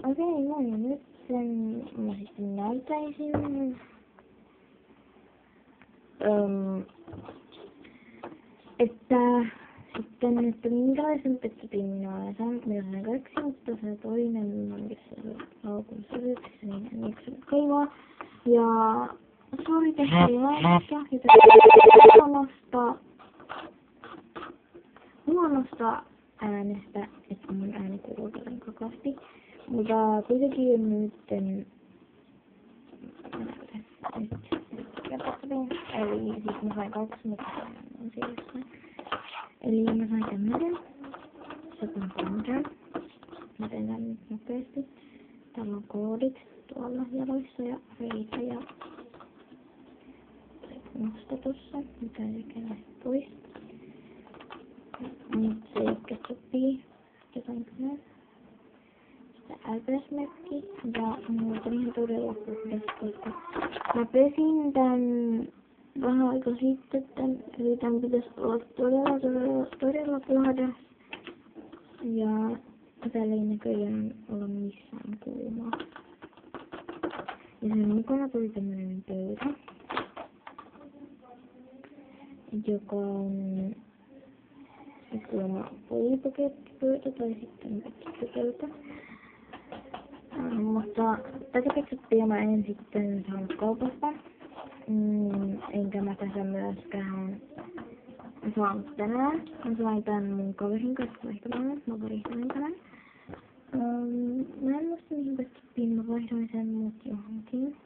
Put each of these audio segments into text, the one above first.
Okei, moi. Nyt mä sitten näyttäisin, että minkälaisen petsutin minä olen saanut. Minä sain 2, mutta se toinen on jossain laukun syvyksissä, niin en jaksa kaivaa. Ja sori tehtiin laukka, joten huonosta äänestä, että mun ääni kuuluu tällä kakasti. Mutta kuitenkin nytten eli siis mä sain 2, mutta on siellä. Eli mä sain tämmösen. Se on tämmösen. Mä teen tän nyt nopeasti. Täällä on koodit tuolla jaloissa ja reitä ja musta tossa. Mitä tekee näistä pois. Nyt se ehkä sopii. Jotain kyllä. Äpäsmerkki ja muuten ihan todella puhdas, koska mä pesin tän vähän aika sitten tän, eli tän pitäis olla todella puhdas ja täällä ei näköjään olla missään kuumaa. Ja sen mukana tuli tämmönen pöytä, joka on kuulemma puolipakettipöytä tai sitten pakettipöytä. Mutta tätä ketsuppia mä en sitten saanut kaupasta. Enkä mä tässä myöskään saanut tänään. Mä sain tän mun kaverin kanssa vaihtamaan. Mä vaihdoin tämän. Mä en muista mihin ketsuppiin mä vaihdoin sen, mut johonkin.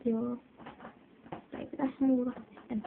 Joo. Tai pitäis muuta sitten.